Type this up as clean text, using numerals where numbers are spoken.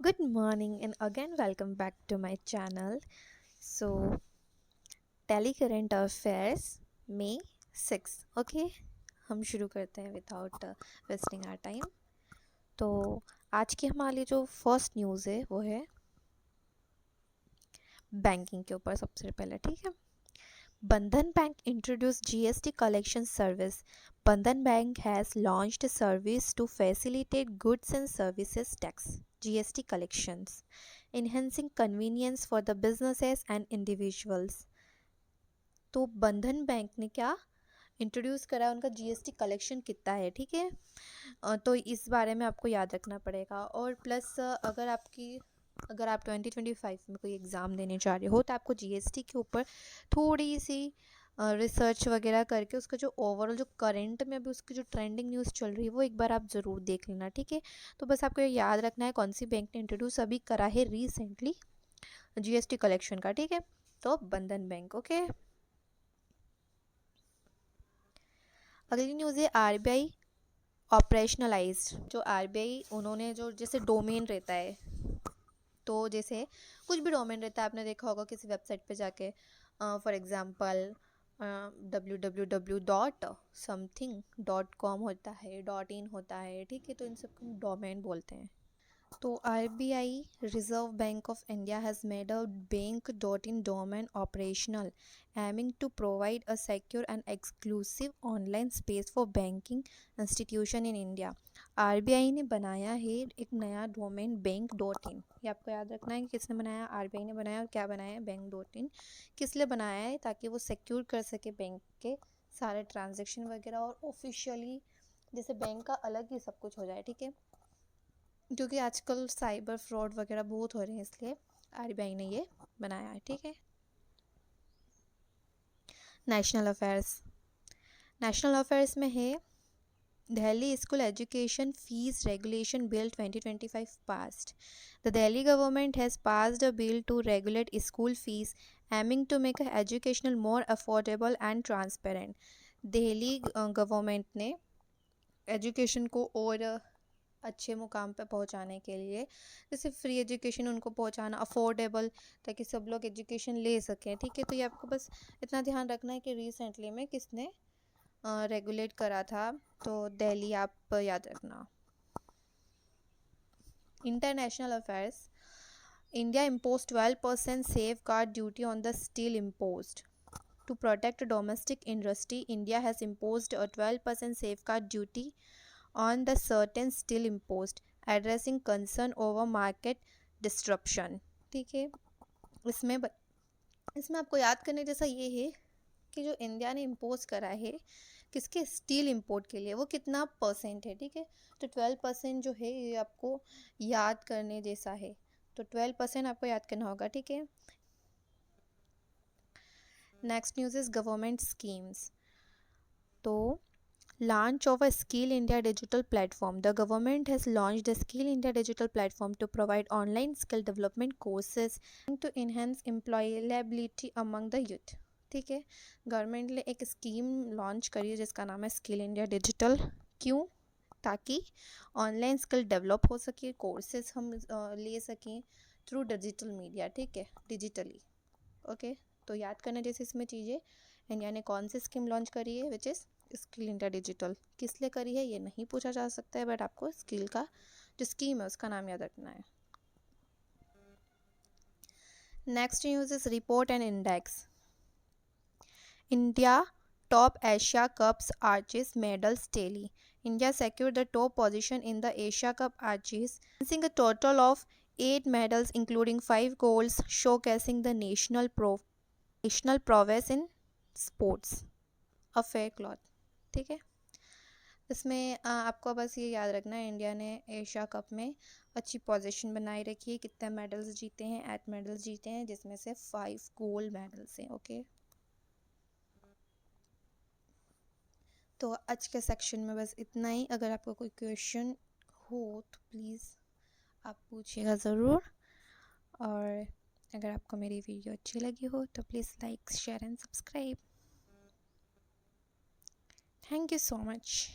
Good morning and again welcome back to my channel. So, Delhi current affairs May 6. Okay, हम शुरू करते हैं without wasting our time. तो आज की हमारे लिए जो फर्स्ट न्यूज़ है वो है बैंकिंग के ऊपर सबसे पहले। ठीक है, Bandhan Bank introduced GST collection service. Bandhan Bank has launched a service to facilitate goods and services tax GST collections, enhancing convenience for the businesses and individuals. तो बंधन बैंक ने क्या इंट्रोड्यूस करा, उनका जीएसटी कलेक्शन कितना है। ठीक है, तो इस बारे में आपको याद रखना पड़ेगा। और प्लस अगर आप 2025 में कोई एग्ज़ाम देने जा रहे हो तो आपको जीएसटी के ऊपर थोड़ी सी रिसर्च वगैरह करके उसका जो ओवरऑल जो करंट में अभी उसकी जो ट्रेंडिंग न्यूज़ चल रही है वो एक बार आप ज़रूर देख लेना। ठीक है, तो बस आपको ये याद रखना है कौन सी बैंक ने इंट्रोड्यूस अभी करा है रिसेंटली जीएसटी कलेक्शन का। ठीक है, तो बंधन बैंक। ओके, अगली न्यूज़ है आरबीआई ऑपरेशनलाइज्ड। जो आरबीआई उन्होंने जो जैसे डोमेन रहता है, तो जैसे कुछ भी डोमेन रहता है, आपने देखा होगा किसी वेबसाइट पे जाके, फॉर एग्जांपल www.something.com होता है, .in होता है। ठीक है, तो इन सबको हम डोमेन बोलते हैं। तो RBI Reserve Bank of India has made a bank.in domain operational, aiming to provide a secure and exclusive online space for banking institution in India. RBI ने बनाया है एक नया डोमेन बैंक.in। ये आपको याद रखना है कि किसने बनाया, RBI ने बनाया। और क्या बनाया है, बैंक.in। किस लिए बनाया है, ताकि वो सिक्योर कर सके बैंक के सारे ट्रांजेक्शन वगैरह, और ऑफिशियली जैसे बैंक का अलग ही सब कुछ हो जाए। ठीक है, क्योंकि आजकल साइबर फ्रॉड वगैरह बहुत हो रहे हैं, इसलिए आरबीआई ने ये बनाया है। ठीक है, नेशनल अफेयर्स। नेशनल अफेयर्स में है Delhi school education fees regulation bill 2025 passed. The Delhi government has passed a bill to regulate school fees, aiming to make educational more affordable and transparent. Delhi government ने education को और अच्छे मुकाम पे पहुंचाने के लिए, जैसे फ्री एजुकेशन उनको पहुंचाना, अफोर्डेबल, ताकि सब लोग एजुकेशन ले सकें। ठीक है, तो ये आपको बस इतना ध्यान रखना है कि रिसेंटली में किसने रेगुलेट करा था, तो दिल्ली आप याद रखना। International affairs. India imposed 12% safeguard duty on the steel imposed. To protect domestic industry, India has imposed a 12% safeguard duty on the certain steel imposed, addressing concern over market disruption. ठीक है, इसमें इसमें आपको याद करने जैसा ये है कि जो इंडिया ने इम्पोज करा है किसके, स्टील इंपोर्ट के लिए, वो कितना परसेंट है। ठीक है, तो 12% जो है ये आपको याद करने जैसा है, तो 12% आपको याद करना होगा। ठीक है, next news is government schemes. तो launch of a Skill India digital platform. The government has launched the Skill India digital platform to provide online skill development courses to enhance employability among the youth. ठीक है, government ने एक scheme launch करी है जिसका नाम है skill India digital. क्यों, ताकि ऑनलाइन स्किल डेवलप हो सके, कोर्सेज हम ले सकें थ्रू डिजिटल मीडिया। ठीक है, डिजिटली। ओके, तो याद करना जैसे इसमें चीज़ें, इंडिया ने कौन सी स्कीम लॉन्च करी है, which is skill India digital. किस लिए करी है ये नहीं पूछा जा सकता है, बट आपको स्किल का जो स्कीम है उसका नाम याद रखना है। Next news is report and index. India top Asia Cups arches medals tally. India secured the top position in the Asia Cup arches, advancing a total of 8 medals including 5 golds, showcasing the national prowess in sports. A fair cloth. ठीक है, इसमें आपको बस ये याद रखना है India ने एशिया कप में अच्छी पोजीशन बनाई रखी है। कितने मेडल्स जीते हैं, 8 मेडल्स जीते हैं, जिसमें से 5 गोल्ड मेडल्स हैं। ओके, तो आज के सेक्शन में बस इतना ही। अगर आपको कोई क्वेश्चन हो तो प्लीज़ आप पूछिएगा ज़रूर। और अगर आपको मेरी वीडियो अच्छी लगी हो तो please like share and subscribe. Thank you so much.